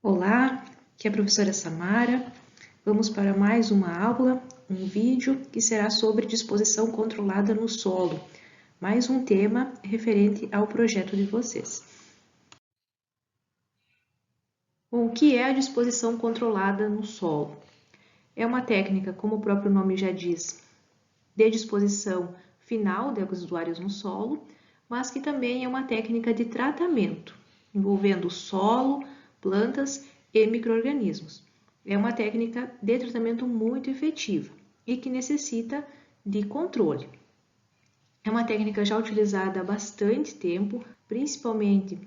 Olá, aqui é a professora Samara. Vamos para mais uma aula, um vídeo que será sobre disposição controlada no solo. Mais um tema referente ao projeto de vocês. Bom, o que é a disposição controlada no solo? É uma técnica, como o próprio nome já diz, de disposição final de águas usuárias no solo, mas que também é uma técnica de tratamento, envolvendo solo, plantas e micro-organismos. É uma técnica de tratamento muito efetiva e que necessita de controle. É uma técnica já utilizada há bastante tempo, principalmente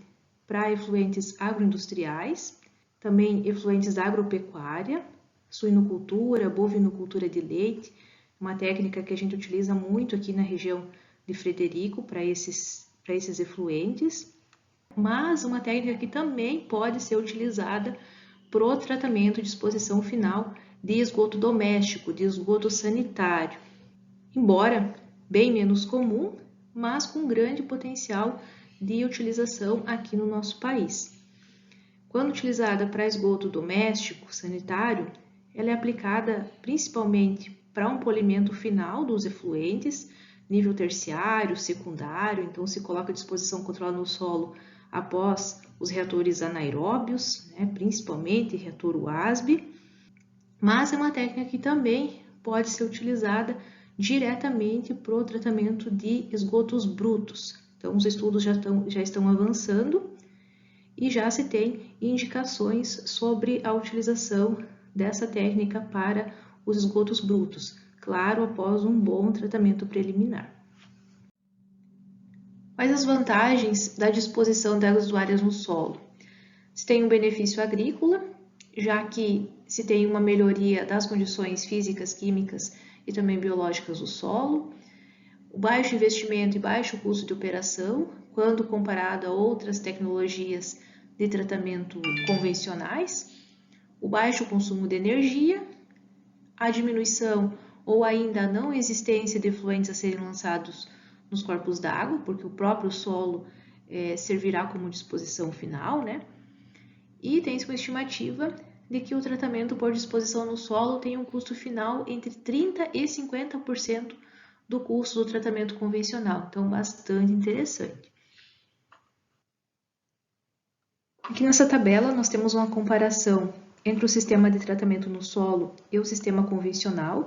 para efluentes agroindustriais, também efluentes da agropecuária, suinocultura, bovinocultura de leite, uma técnica que a gente utiliza muito aqui na região de Frederico para esses efluentes, mas uma técnica que também pode ser utilizada para o tratamento de exposição final de esgoto doméstico, de esgoto sanitário, embora bem menos comum, mas com grande potencial de utilização aqui no nosso país. Quando utilizada para esgoto doméstico, sanitário, ela é aplicada principalmente para um polimento final dos efluentes, nível terciário, secundário, então se coloca à disposição controlada no solo após os reatores anaeróbios, principalmente reator WASB, mas é uma técnica que também pode ser utilizada diretamente para o tratamento de esgotos brutos. Então, os estudos já estão avançando e já se tem indicações sobre a utilização dessa técnica para os esgotos brutos, claro, após um bom tratamento preliminar. Quais as vantagens da disposição de águas usuárias no solo? Se tem um benefício agrícola, já que se tem uma melhoria das condições físicas, químicas e também biológicas do solo, o baixo investimento e baixo custo de operação, quando comparado a outras tecnologias de tratamento convencionais, o baixo consumo de energia, a diminuição ou ainda a não existência de efluentes a serem lançados nos corpos d'água, porque o próprio solo servirá como disposição final, E tem-se uma estimativa de que o tratamento por disposição no solo tem um custo final entre 30% e 50% do custo do tratamento convencional, então bastante interessante. Aqui nessa tabela nós temos uma comparação entre o sistema de tratamento no solo e o sistema convencional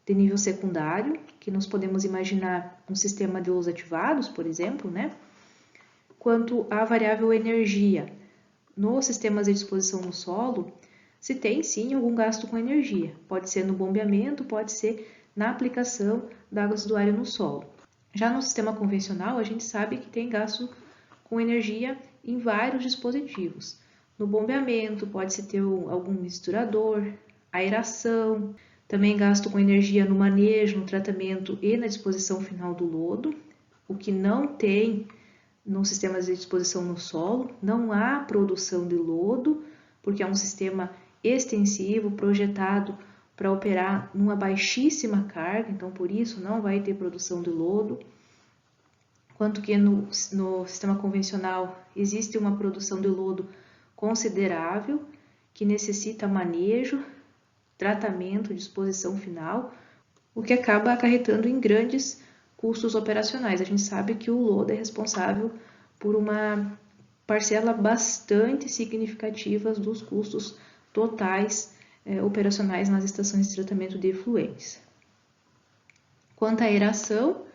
de nível secundário, que nós podemos imaginar um sistema de luz ativados, por exemplo, quanto à variável energia. Nos sistemas de disposição no solo, se tem sim algum gasto com energia, pode ser no bombeamento, pode ser na aplicação da água residuária no solo. Já no sistema convencional, a gente sabe que tem gasto com energia em vários dispositivos. No bombeamento, pode-se ter algum misturador, aeração, também gasto com energia no manejo, no tratamento e na disposição final do lodo, o que não tem nos sistemas de disposição no solo, não há produção de lodo, porque é um sistema extensivo, projetado para operar numa baixíssima carga, então por isso não vai ter produção de lodo. Quanto que no sistema convencional existe uma produção de lodo considerável, que necessita manejo, tratamento, disposição final, o que acaba acarretando em grandes custos operacionais. A gente sabe que o lodo é responsável por uma parcela bastante significativa dos custos totais operacionais nas estações de tratamento de efluentes. Quanto à aeração,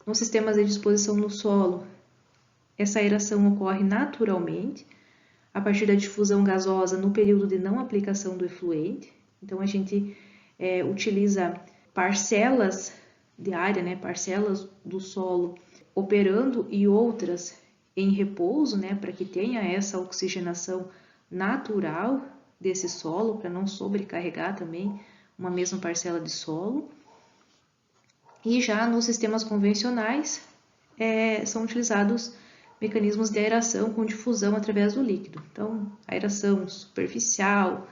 nos sistemas de disposição no solo, essa aeração ocorre naturalmente a partir da difusão gasosa no período de não aplicação do efluente. Então, a gente utiliza parcelas de área, parcelas do solo operando e outras em repouso, para que tenha essa oxigenação natural desse solo, para não sobrecarregar também uma mesma parcela de solo. E já nos sistemas convencionais, são utilizados mecanismos de aeração com difusão através do líquido. Então, aeração superficial,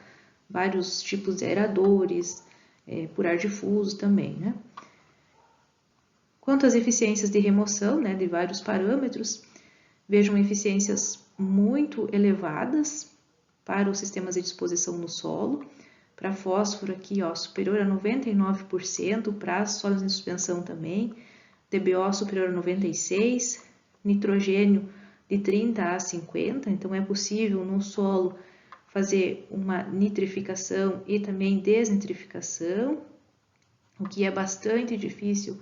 vários tipos de aeradores, por ar difuso também, Quanto às eficiências de remoção, de vários parâmetros, vejam eficiências muito elevadas para os sistemas de disposição no solo. Para fósforo aqui, ó, superior a 99%, para sólidos em suspensão também, DBO superior a 96%, nitrogênio de 30 a 50%, então é possível no solo fazer uma nitrificação e também desnitrificação, o que é bastante difícil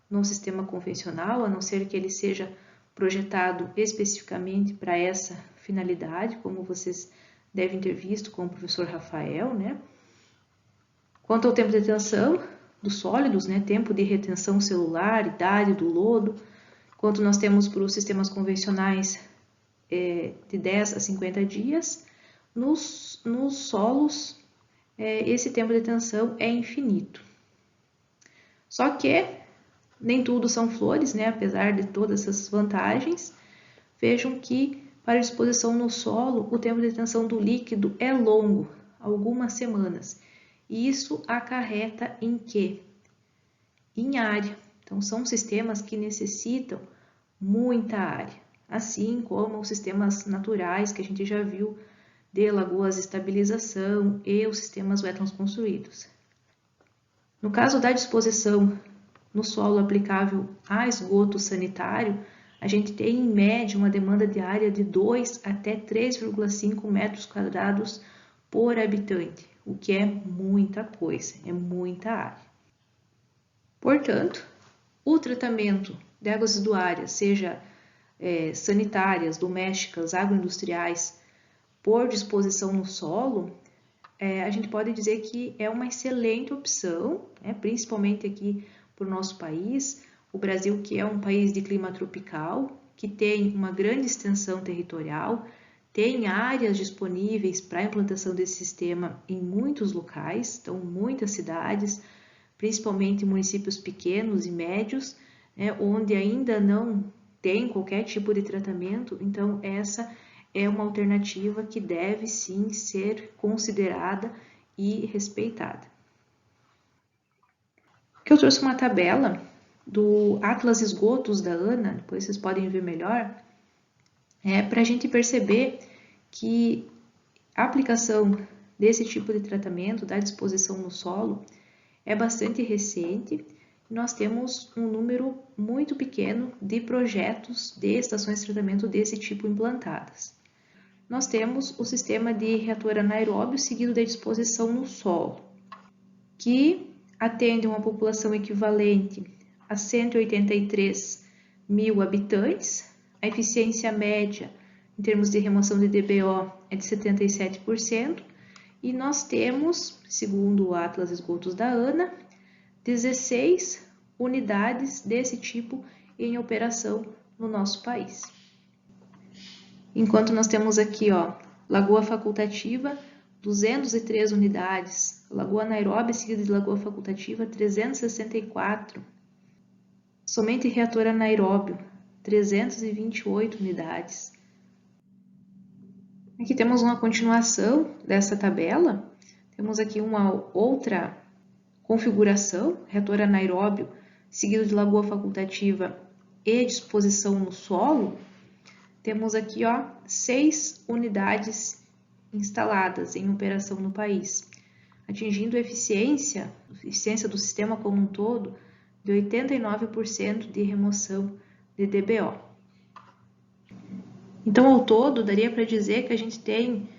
no sistema convencional, a não ser que ele seja projetado especificamente para essa finalidade, como vocês devem ter visto com o professor Rafael, né? Quanto ao tempo de retenção dos sólidos, né? Tempo de retenção celular, idade do lodo, quanto nós temos para os sistemas convencionais de 10 a 50 dias, nos solos esse tempo de retenção é infinito. Só que nem tudo são flores, né? Apesar de todas essas vantagens, vejam que para disposição no solo, o tempo de retenção do líquido é longo, algumas semanas. E isso acarreta em quê? Em área. Então, são sistemas que necessitam muita área, assim como os sistemas naturais que a gente já viu de lagoas de estabilização e os sistemas wetlands construídos. No caso da disposição no solo aplicável a esgoto sanitário, a gente tem em média uma demanda de área de 2 até 3,5 metros quadrados por habitante, o que é muita coisa, é muita área. Portanto, o tratamento de águas residuárias, seja sanitárias, domésticas, agroindustriais, por disposição no solo, a gente pode dizer que é uma excelente opção, principalmente aqui para o nosso país, o Brasil, que é um país de clima tropical, que tem uma grande extensão territorial, tem áreas disponíveis para a implantação desse sistema em muitos locais, então muitas cidades, principalmente municípios pequenos e médios, onde ainda não tem qualquer tipo de tratamento, então essa é uma alternativa que deve sim ser considerada e respeitada. Aqui eu trouxe uma tabela do Atlas Esgotos da ANA, depois vocês podem ver melhor, para a gente perceber que a aplicação desse tipo de tratamento, da disposição no solo, é bastante recente. Nós temos um número muito pequeno de projetos de estações de tratamento desse tipo implantadas. Nós temos o sistema de reator anaeróbio seguido da disposição no solo, que atende uma população equivalente a 183 mil habitantes. A eficiência média em termos de remoção de DBO é de 77%, e nós temos, segundo o Atlas Esgotos da ANA, 16 unidades desse tipo em operação no nosso país. Enquanto nós temos aqui, Lagoa Facultativa, 203 unidades, Lagoa Anaeróbia, seguida de Lagoa Facultativa, 364. Somente reator anaeróbio, 328 unidades. Aqui temos uma continuação dessa tabela, temos aqui uma outra configuração, reator anaeróbio, seguido de Lagoa Facultativa e disposição no solo. Temos aqui 6 unidades instaladas em operação no país, atingindo a eficiência do sistema como um todo de 89% de remoção de DBO. Então, ao todo, daria para dizer que a gente tem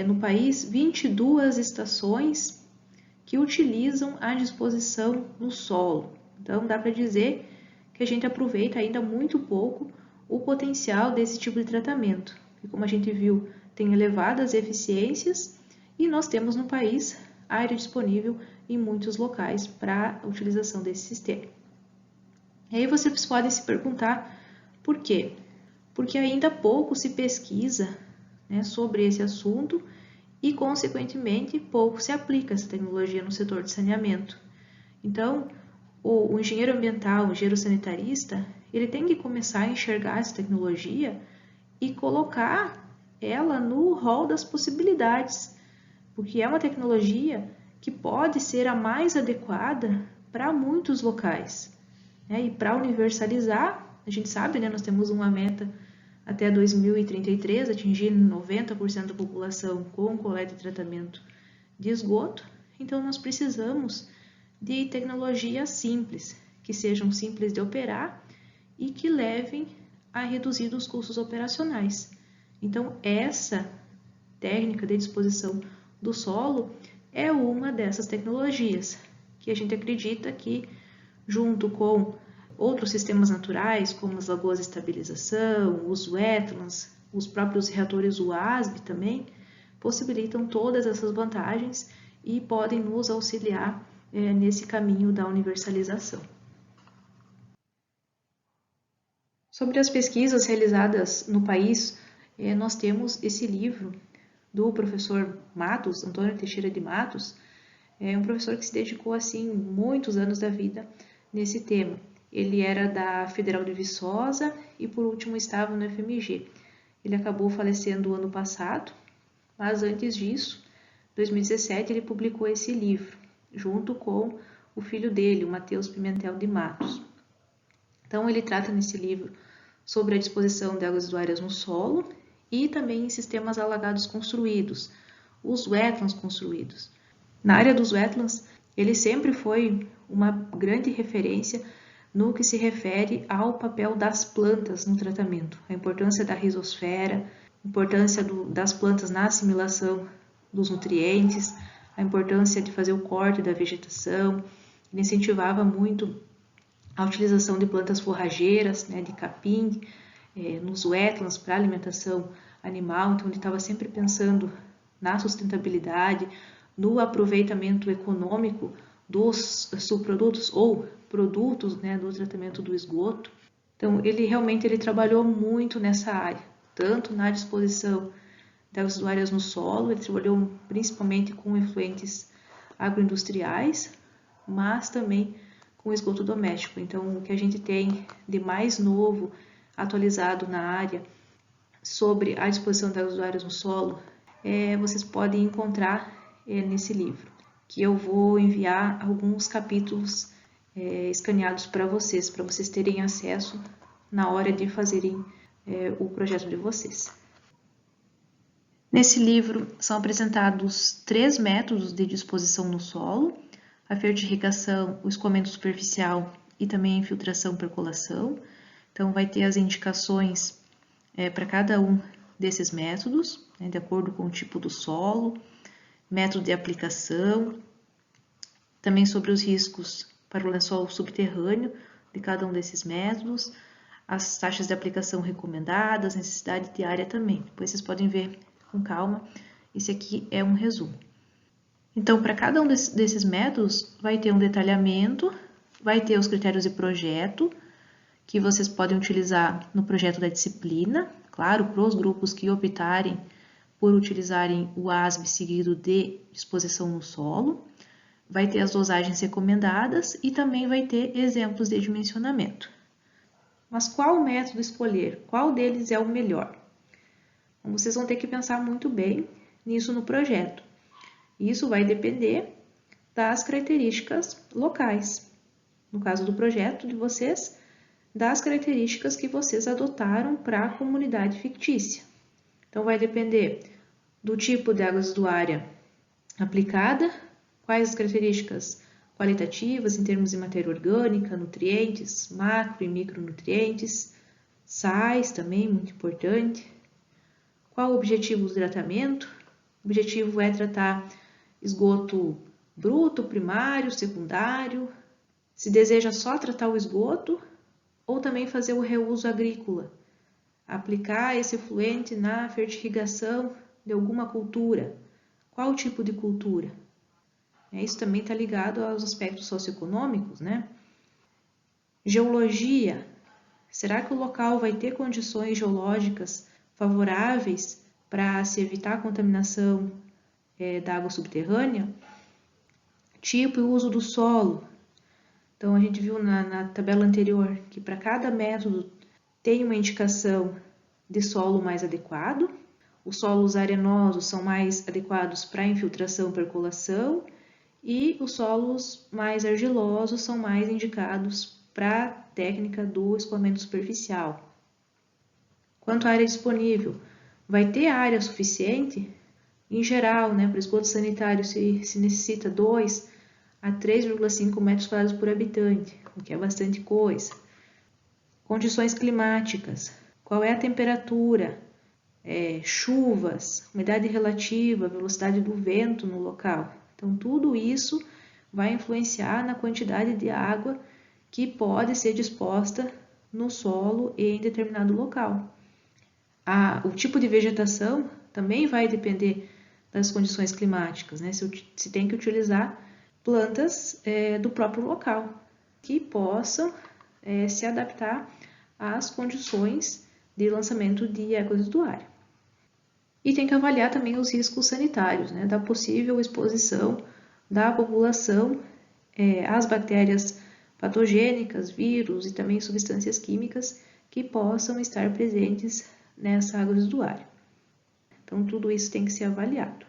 no país 22 estações que utilizam a disposição no solo. Então, dá para dizer que a gente aproveita ainda muito pouco o potencial desse tipo de tratamento. E como a gente viu, tem elevadas eficiências e nós temos no país área disponível em muitos locais para a utilização desse sistema. E aí vocês podem se perguntar por quê? Porque ainda pouco se pesquisa sobre esse assunto e, consequentemente, pouco se aplica essa tecnologia no setor de saneamento. Então, o engenheiro ambiental, o engenheiro sanitarista, ele tem que começar a enxergar essa tecnologia e colocar ela no rol das possibilidades, porque é uma tecnologia que pode ser a mais adequada para muitos locais. E para universalizar, a gente sabe, nós temos uma meta até 2033 atingir 90% da população com coleta e tratamento de esgoto. Então, nós precisamos de tecnologias simples, que sejam simples de operar e que levem a reduzir os custos operacionais. Então, essa técnica de disposição do solo é uma dessas tecnologias que a gente acredita que, junto com outros sistemas naturais, como as lagoas de estabilização, os wetlands, os próprios reatores UASB também, possibilitam todas essas vantagens e podem nos auxiliar nesse caminho da universalização. Sobre as pesquisas realizadas no país, nós temos esse livro do professor Matos, Antônio Teixeira de Matos, um professor que se dedicou assim muitos anos da vida nesse tema. Ele era da Federal de Viçosa e por último estava no FMG. Ele acabou falecendo ano passado, mas antes disso, em 2017, ele publicou esse livro, junto com o filho dele, o Matheus Pimentel de Matos. Então, ele trata nesse livro sobre a disposição de águas usuárias no solo e também em sistemas alagados construídos, os wetlands construídos. Na área dos wetlands, ele sempre foi uma grande referência no que se refere ao papel das plantas no tratamento, a importância da rizosfera, a importância das plantas na assimilação dos nutrientes, a importância de fazer o corte da vegetação. Ele incentivava muito a utilização de plantas forrageiras, de capim, nos wetlands para alimentação animal. Então, ele estava sempre pensando na sustentabilidade, no aproveitamento econômico dos subprodutos ou produtos do tratamento do esgoto. Então, ele realmente trabalhou muito nessa área, tanto na disposição das usuárias no solo, ele trabalhou principalmente com efluentes agroindustriais, mas também com esgoto doméstico. Então, o que a gente tem de mais novo, atualizado na área, sobre a disposição das usuárias no solo, vocês podem encontrar nesse livro, que eu vou enviar alguns capítulos escaneados para vocês terem acesso na hora de fazerem o projeto de vocês. Nesse livro são apresentados 3 métodos de disposição no solo: a fertirrigação, o escoamento superficial e também a infiltração percolação. Então, vai ter as indicações para cada um desses métodos, de acordo com o tipo do solo, método de aplicação, também sobre os riscos para o lençol subterrâneo de cada um desses métodos, as taxas de aplicação recomendadas, necessidade de área também. Depois vocês podem ver com calma, esse aqui é um resumo. Então, para cada um desses métodos, vai ter um detalhamento, vai ter os critérios de projeto, que vocês podem utilizar no projeto da disciplina, claro, para os grupos que optarem por utilizarem o ASB seguido de disposição no solo, vai ter as dosagens recomendadas e também vai ter exemplos de dimensionamento. Mas qual método escolher? Qual deles é o melhor? Então, vocês vão ter que pensar muito bem nisso no projeto. Isso vai depender das características locais. No caso do projeto de vocês, das características que vocês adotaram para a comunidade fictícia. Então, vai depender do tipo de água usuária aplicada, quais as características qualitativas em termos de matéria orgânica, nutrientes, macro e micronutrientes, sais também, muito importante. Qual o objetivo do tratamento? O objetivo é tratar esgoto bruto, primário, secundário. Se deseja só tratar o esgoto ou também fazer o reuso agrícola, aplicar esse efluente na fertirrigação de alguma cultura. Qual tipo de cultura? Isso também está ligado aos aspectos socioeconômicos, Geologia. Será que o local vai ter condições geológicas favoráveis para se evitar a contaminação da água subterrânea? Tipo e uso do solo. Então, a gente viu na tabela anterior que para cada método tem uma indicação de solo mais adequado. Os solos arenosos são mais adequados para infiltração e percolação e os solos mais argilosos são mais indicados para a técnica do escoamento superficial. Quanto à área disponível, vai ter área suficiente? Em geral, né, para o esgoto sanitário se necessita 2 a 3,5 metros quadrados por habitante, o que é bastante coisa. Condições climáticas, qual é a temperatura, chuvas, umidade relativa, velocidade do vento no local. Então, tudo isso vai influenciar na quantidade de água que pode ser disposta no solo em determinado local. O tipo de vegetação também vai depender das condições climáticas, né? Se tem que utilizar plantas do próprio local, que possam se adaptar às condições de lançamento de água residuária. E tem que avaliar também os riscos sanitários, né, da possível exposição da população às bactérias patogênicas, vírus e também substâncias químicas que possam estar presentes nessa água residuária. Então, tudo isso tem que ser avaliado.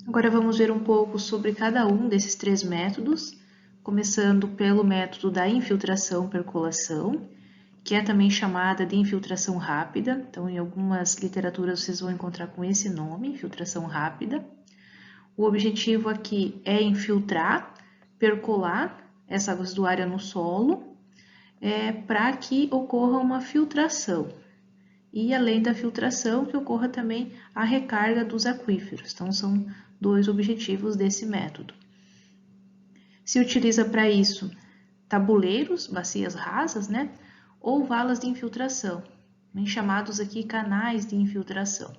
Agora vamos ver um pouco sobre cada um desses 3 métodos, começando pelo método da infiltração-percolação, que é também chamada de infiltração rápida. Então, em algumas literaturas vocês vão encontrar com esse nome, infiltração rápida. O objetivo aqui é infiltrar, percolar essa água residuária no solo, para que ocorra uma filtração. E além da filtração, que ocorra também a recarga dos aquíferos. Então, são 2 objetivos desse método. Se utiliza para isso tabuleiros, bacias rasas, né? Ou valas de infiltração, chamados aqui canais de infiltração.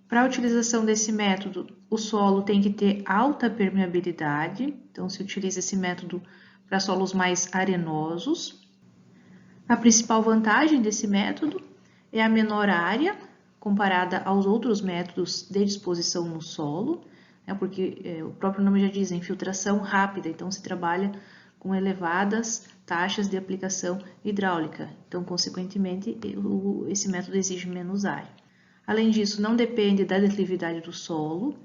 Para a utilização desse método, o solo tem que ter alta permeabilidade, então se utiliza esse método para solos mais arenosos. A principal vantagem desse método é a menor área comparada aos outros métodos de disposição no solo, né, porque o próprio nome já diz, infiltração rápida, então se trabalha com elevadas taxas de aplicação hidráulica, então consequentemente esse método exige menos área. Além disso, não depende da declividade do solo,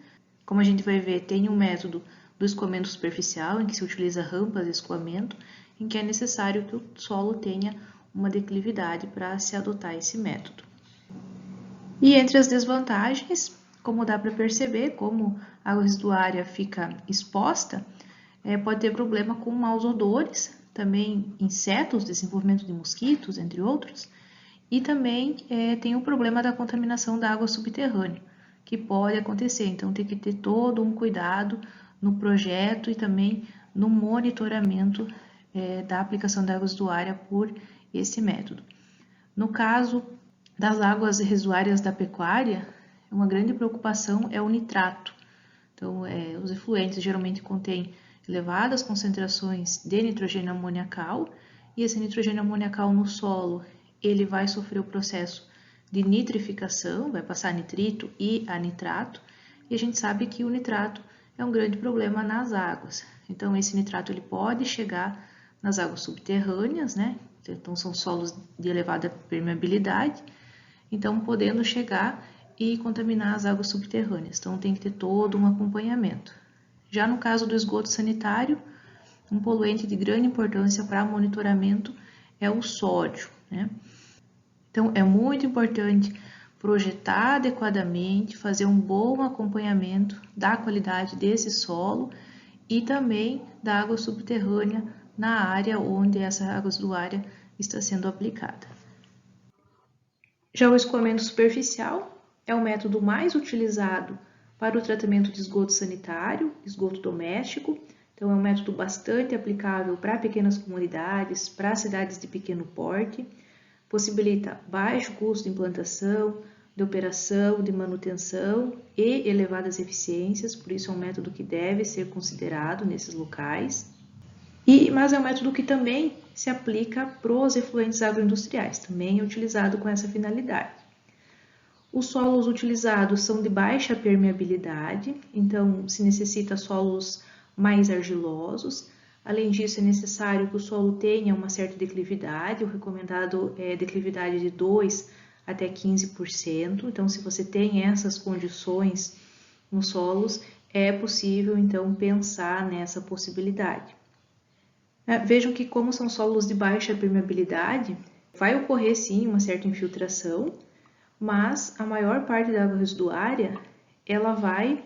como a gente vai ver, tem um método do escoamento superficial, em que se utiliza rampas de escoamento, em que é necessário que o solo tenha uma declividade para se adotar esse método. E entre as desvantagens, como dá para perceber, como a água residuária fica exposta, pode ter problema com maus odores, também insetos, desenvolvimento de mosquitos, entre outros, e também tem o problema da contaminação da água subterrânea, que pode acontecer, então tem que ter todo um cuidado no projeto e também no monitoramento da aplicação da água residuária por esse método. No caso das águas residuárias da pecuária, uma grande preocupação é o nitrato. Então, os efluentes geralmente contêm elevadas concentrações de nitrogênio amoniacal, e esse nitrogênio amoniacal no solo, ele vai sofrer o processo de nitrificação, vai passar nitrito e a nitrato, e a gente sabe que o nitrato é um grande problema nas águas. Então, esse nitrato ele pode chegar nas águas subterrâneas, né? Então, são solos de elevada permeabilidade, então podendo chegar e contaminar as águas subterrâneas. Então, tem que ter todo um acompanhamento. Já no caso do esgoto sanitário, um poluente de grande importância para monitoramento é o sódio, né? Então, é muito importante projetar adequadamente, fazer um bom acompanhamento da qualidade desse solo e também da água subterrânea na área onde essa água residuária está sendo aplicada. Já o escoamento superficial é o método mais utilizado para o tratamento de esgoto sanitário, esgoto doméstico. Então, é um método bastante aplicável para pequenas comunidades, para cidades de pequeno porte, possibilita baixo custo de implantação, de operação, de manutenção e elevadas eficiências, por isso é um método que deve ser considerado nesses locais. Mas é um método que também se aplica para os efluentes agroindustriais, também é utilizado com essa finalidade. Os solos utilizados são de baixa permeabilidade, então se necessita solos mais argilosos. Além disso, é necessário que o solo tenha uma certa declividade, o recomendado é declividade de 2 até 15%. Então, se você tem essas condições nos solos, é possível, então, pensar nessa possibilidade. Vejam que como são solos de baixa permeabilidade, vai ocorrer sim uma certa infiltração, mas a maior parte da água residuária, ela vai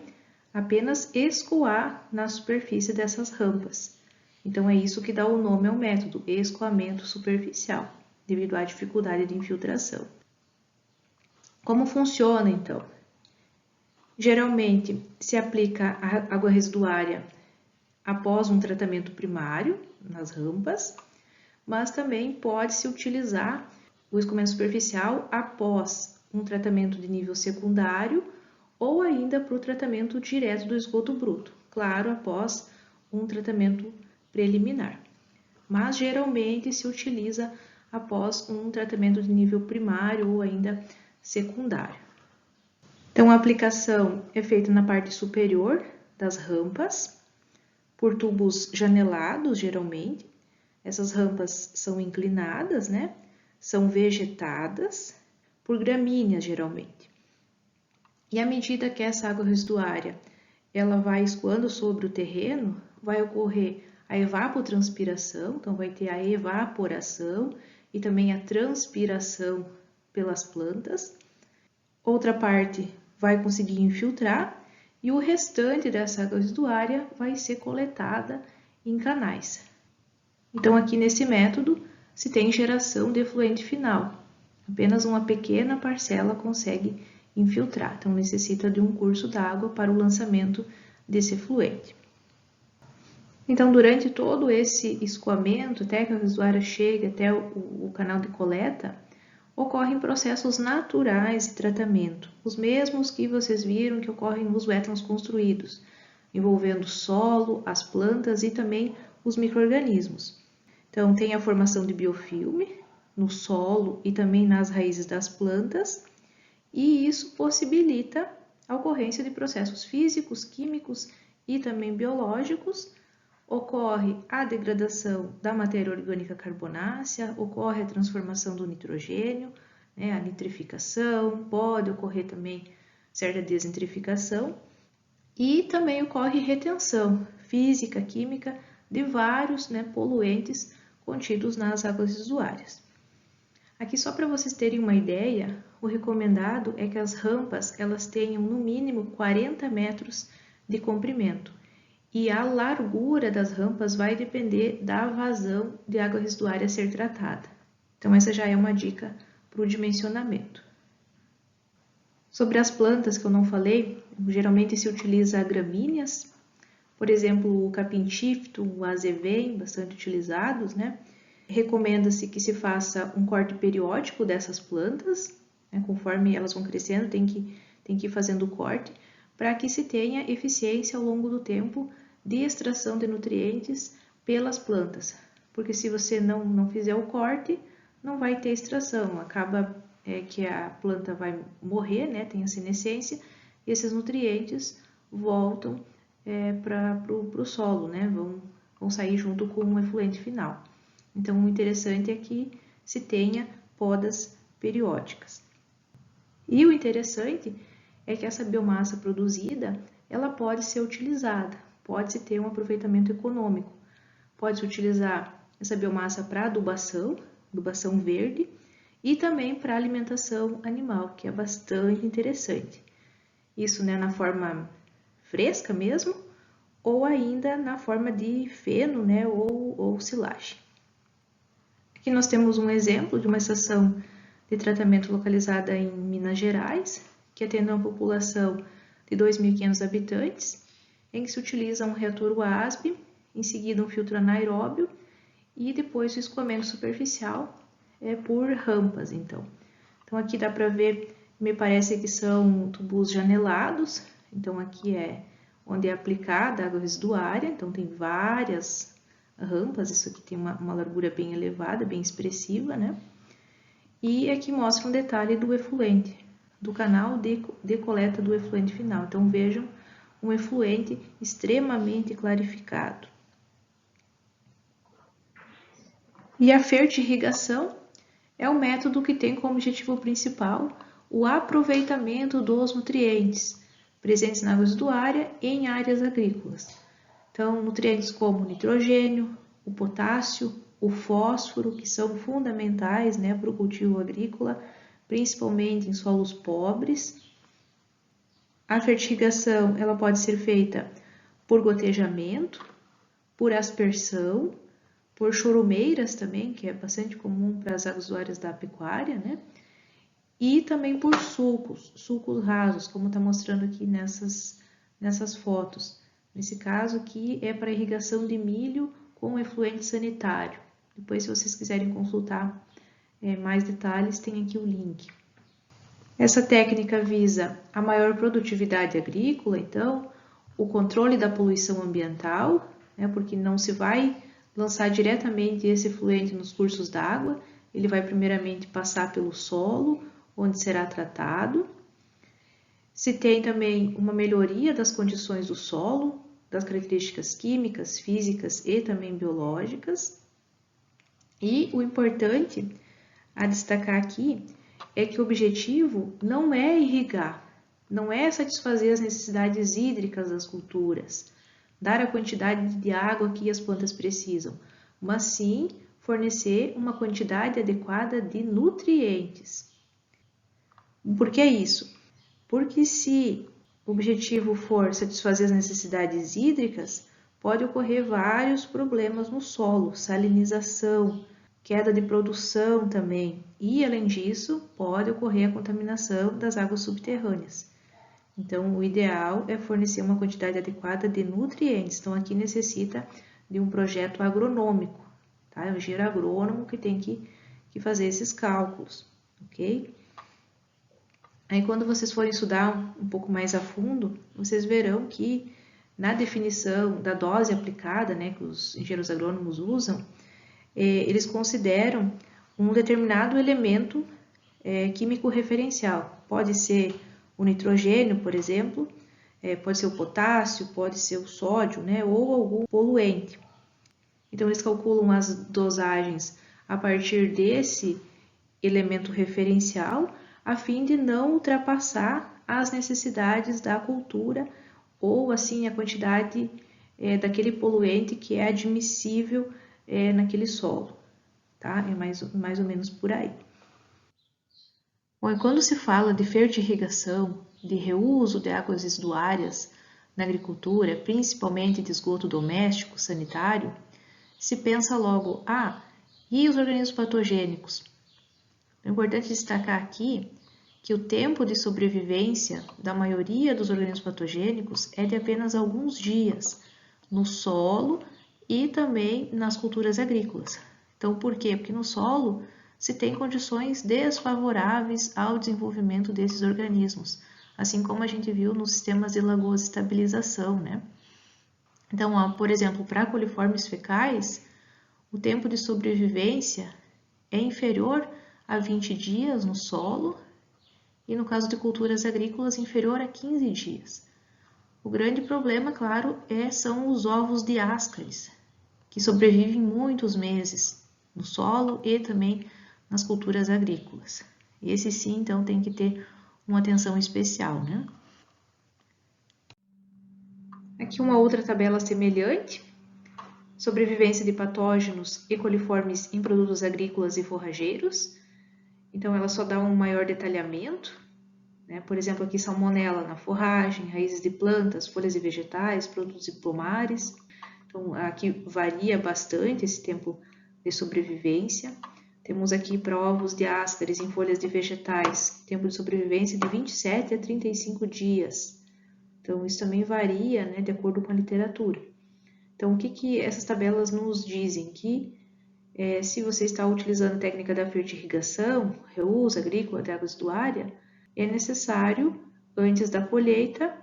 apenas escoar na superfície dessas rampas. Então é isso que dá o nome ao método, escoamento superficial, devido à dificuldade de infiltração. Como funciona então? Geralmente se aplica a água residuária após um tratamento primário nas rampas, mas também pode-se utilizar o escoamento superficial após um tratamento de nível secundário ou ainda para o tratamento direto do esgoto bruto, claro, após um tratamento preliminar. Mas geralmente se utiliza após um tratamento de nível primário ou ainda secundário. Então a aplicação é feita na parte superior das rampas, por tubos janelados, geralmente. Essas rampas são inclinadas, né? São vegetadas por gramíneas, geralmente. E à medida que essa água residuária ela vai escoando sobre o terreno, vai ocorrer a evapotranspiração, então vai ter a evaporação e também a transpiração pelas plantas. Outra parte vai conseguir infiltrar e o restante dessa água residuária vai ser coletada em canais. Então, aqui nesse método, se tem geração de efluente final. Apenas uma pequena parcela consegue infiltrar, então necessita de um curso d'água para o lançamento desse efluente. Então, durante todo esse escoamento, até que a água residuária chegue até o canal de coleta, ocorrem processos naturais de tratamento, os mesmos que vocês viram que ocorrem nos wetlands construídos, envolvendo o solo, as plantas e também os micro-organismos. Então, tem a formação de biofilme no solo e também nas raízes das plantas, e isso possibilita a ocorrência de processos físicos, químicos e também biológicos. Ocorre a degradação da matéria orgânica carbonácea, ocorre a transformação do nitrogênio, né, a nitrificação, pode ocorrer também certa desnitrificação e também ocorre retenção física, química de vários, né, poluentes contidos nas águas residuárias. Aqui só para vocês terem uma ideia, o recomendado é que as rampas elas tenham no mínimo 40 metros de comprimento. E a largura das rampas vai depender da vazão de água residuária a ser tratada. Então, essa já é uma dica para o dimensionamento. Sobre as plantas que eu não falei, geralmente se utiliza gramíneas, por exemplo, o capim-chifto, o azevém, bastante utilizados, né? Recomenda-se que se faça um corte periódico dessas plantas, né? Conforme elas vão crescendo, tem que ir fazendo o corte, para que se tenha eficiência ao longo do tempo de extração de nutrientes pelas plantas, porque se você não fizer o corte, não vai ter extração, acaba que a planta vai morrer, né, tem a senescência, e esses nutrientes voltam para o solo, né, vão sair junto com o efluente final. Então, o interessante é que se tenha podas periódicas. E o interessante é que essa biomassa produzida, ela pode ser utilizada, pode-se ter um aproveitamento econômico. Pode-se utilizar essa biomassa para adubação verde, e também para alimentação animal, que é bastante interessante. Isso, né, na forma fresca mesmo, ou ainda na forma de feno, né, ou silagem. Aqui nós temos um exemplo de uma estação de tratamento localizada em Minas Gerais, que atende uma população de 2.500 habitantes, em que se utiliza um reator WASB, em seguida um filtro anaeróbio e depois o escoamento superficial por rampas, então. Então aqui dá para ver, me parece que são tubos janelados, então aqui é onde é aplicada a água residuária, então tem várias rampas, isso aqui tem uma largura bem elevada, bem expressiva, né? E aqui mostra um detalhe do efluente, do canal de coleta do efluente final. Então vejam, um efluente extremamente clarificado. E a fertirrigação é um método que tem como objetivo principal o aproveitamento dos nutrientes presentes na água residuária em áreas agrícolas. Então, nutrientes como nitrogênio, o potássio, o fósforo, que são fundamentais, né, para o cultivo agrícola, principalmente em solos pobres. A fertirrigação ela pode ser feita por gotejamento, por aspersão, por chorumeiras também, que é bastante comum para as usuárias da pecuária, né? E também por sulcos rasos, como está mostrando aqui nessas fotos. Nesse caso aqui é para irrigação de milho com efluente sanitário. Depois, se vocês quiserem consultar mais detalhes, tem aqui o link. Essa técnica visa a maior produtividade agrícola, então, o controle da poluição ambiental, né, porque não se vai lançar diretamente esse efluente nos cursos d'água, ele vai primeiramente passar pelo solo, onde será tratado. Se tem também uma melhoria das condições do solo, das características químicas, físicas e também biológicas. E o importante a destacar aqui é que o objetivo não é irrigar, não é satisfazer as necessidades hídricas das culturas, dar a quantidade de água que as plantas precisam, mas sim fornecer uma quantidade adequada de nutrientes. Por que isso? Porque se o objetivo for satisfazer as necessidades hídricas, pode ocorrer vários problemas no solo, salinização, queda de produção também, e além disso, pode ocorrer a contaminação das águas subterrâneas. Então, o ideal é fornecer uma quantidade adequada de nutrientes. Então, aqui necessita de um projeto agronômico, tá? É um engenheiro agrônomo que tem que fazer esses cálculos, ok? Aí, quando vocês forem estudar um pouco mais a fundo, vocês verão que na definição da dose aplicada, né, que os engenheiros agrônomos usam, eles consideram um determinado elemento químico referencial. Pode ser o nitrogênio, por exemplo, pode ser o potássio, pode ser o sódio, né, ou algum poluente. Então, eles calculam as dosagens a partir desse elemento referencial, a fim de não ultrapassar as necessidades da cultura ou, assim, a quantidade daquele poluente que é admissível naquele solo, tá? É mais ou menos por aí. Bom, e quando se fala de fertirrigação, de reuso de águas residuárias na agricultura, principalmente de esgoto doméstico, sanitário, se pensa logo, e os organismos patogênicos? É importante destacar aqui que o tempo de sobrevivência da maioria dos organismos patogênicos é de apenas alguns dias no solo e também nas culturas agrícolas. Então, por quê? Porque no solo se tem condições desfavoráveis ao desenvolvimento desses organismos, assim como a gente viu nos sistemas de lagoas de estabilização, né? Então, por exemplo, para coliformes fecais, o tempo de sobrevivência é inferior a 20 dias no solo e, no caso de culturas agrícolas, inferior a 15 dias. O grande problema, claro, são os ovos de ascaris, que sobrevivem muitos meses no solo e também nas culturas agrícolas. Esse sim, então, tem que ter uma atenção especial, né? Aqui uma outra tabela semelhante, sobrevivência de patógenos e coliformes em produtos agrícolas e forrageiros. Então, ela só dá um maior detalhamento, né? Por exemplo, aqui salmonela na forragem, raízes de plantas, folhas de vegetais, produtos de pomares. Então, aqui varia bastante esse tempo de sobrevivência. Temos aqui para ovos de ascaris em folhas de vegetais, tempo de sobrevivência de 27 a 35 dias. Então, isso também varia, né, de acordo com a literatura. Então, o que essas tabelas nos dizem? Que se você está utilizando a técnica da fertirrigação, reuso agrícola de água residuária, é necessário, antes da colheita,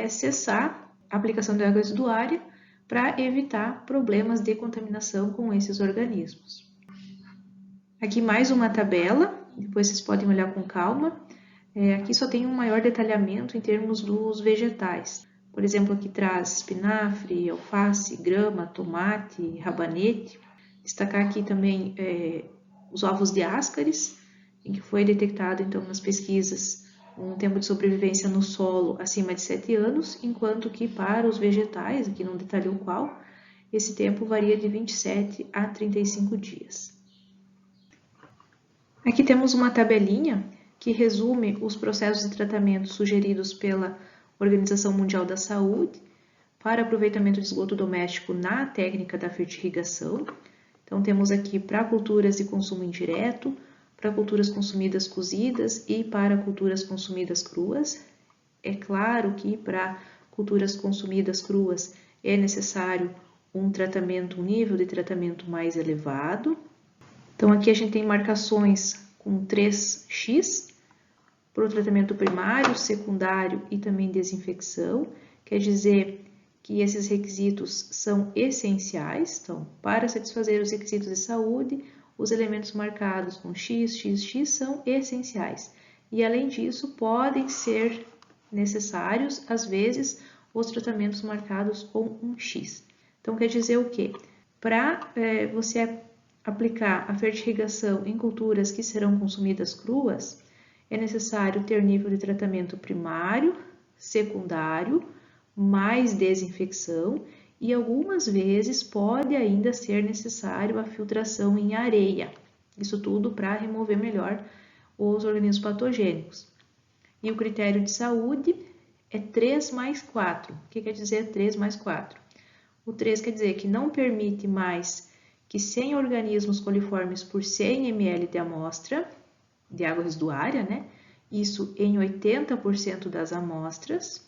cessar a aplicação de água residuária para evitar problemas de contaminação com esses organismos. Aqui mais uma tabela, depois vocês podem olhar com calma. Aqui só tem um maior detalhamento em termos dos vegetais. Por exemplo, aqui traz espinafre, alface, grama, tomate, rabanete. Destacar aqui também os ovos de ascaris, em que foi detectado, então, nas pesquisas, um tempo de sobrevivência no solo acima de 7 anos, enquanto que para os vegetais, aqui não detalhou qual, esse tempo varia de 27 a 35 dias. Aqui temos uma tabelinha que resume os processos de tratamento sugeridos pela Organização Mundial da Saúde para aproveitamento de esgoto doméstico na técnica da fertirrigação. Então, temos aqui para culturas de consumo indireto, para culturas consumidas cozidas e para culturas consumidas cruas. É claro que para culturas consumidas cruas é necessário um nível de tratamento mais elevado. Então, aqui a gente tem marcações com 3x para o tratamento primário, secundário e também desinfecção. Quer dizer que esses requisitos são essenciais. Então, para satisfazer os requisitos de saúde, os elementos marcados com X, X, X são essenciais. E, além disso, podem ser necessários, às vezes, os tratamentos marcados com um X. Então, quer dizer o quê? Para você aplicar a fertirrigação em culturas que serão consumidas cruas, é necessário ter nível de tratamento primário, secundário, mais desinfecção e algumas vezes pode ainda ser necessário a filtração em areia. Isso tudo para remover melhor os organismos patogênicos. E o critério de saúde é 3+4. O que quer dizer 3+4? O 3 quer dizer que não permite mais que 100 organismos coliformes por 100 ml de amostra de água residuária, né? Isso em 80% das amostras.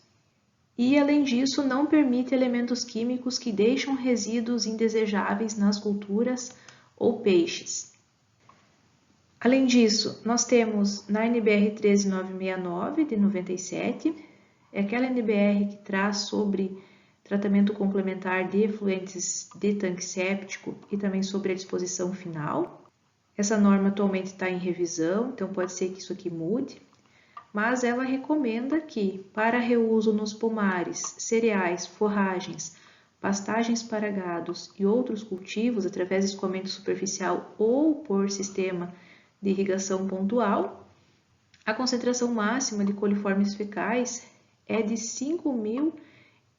E, além disso, não permite elementos químicos que deixam resíduos indesejáveis nas culturas ou peixes. Além disso, nós temos na NBR 13969 de 97, é aquela NBR que traz sobre tratamento complementar de efluentes de tanque séptico e também sobre a disposição final. Essa norma atualmente está em revisão, então pode ser que isso aqui mude, mas ela recomenda que, para reuso nos pomares, cereais, forragens, pastagens para gados e outros cultivos através de escoamento superficial ou por sistema de irrigação pontual, a concentração máxima de coliformes fecais é de 5.000,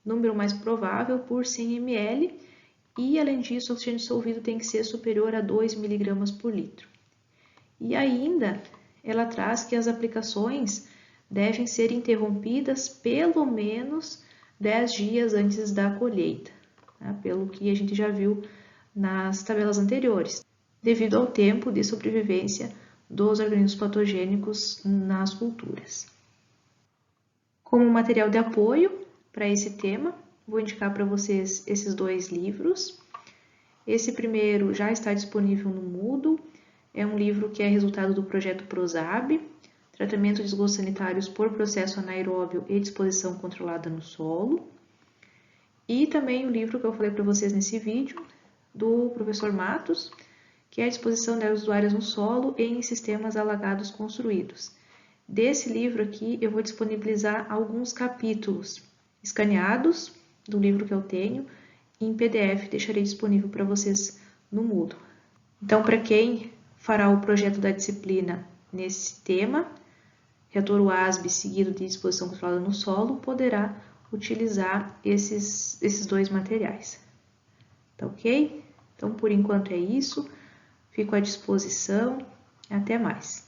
número mais provável, por 100 ml, e, além disso, o oxigênio dissolvido tem que ser superior a 2 mg por litro. E ainda, ela traz que as aplicações devem ser interrompidas pelo menos 10 dias antes da colheita, né? Pelo que a gente já viu nas tabelas anteriores, devido ao tempo de sobrevivência dos organismos patogênicos nas culturas. Como material de apoio para esse tema, vou indicar para vocês esses dois livros. Esse primeiro já está disponível no Moodle, é um livro que é resultado do projeto PROSAB, Tratamento de Esgotos Sanitários por Processo Anaeróbio e Disposição Controlada no Solo. E também o livro que eu falei para vocês nesse vídeo, do professor Matos, que é a disposição de áreas usuárias no solo em sistemas alagados construídos. Desse livro aqui eu vou disponibilizar alguns capítulos escaneados do livro que eu tenho, em PDF deixarei disponível para vocês no Moodle. Então, para quem fará o projeto da disciplina nesse tema, reator WASB seguido de disposição controlada no solo, poderá utilizar esses dois materiais. Tá ok? Então, por enquanto é isso. Fico à disposição. Até mais.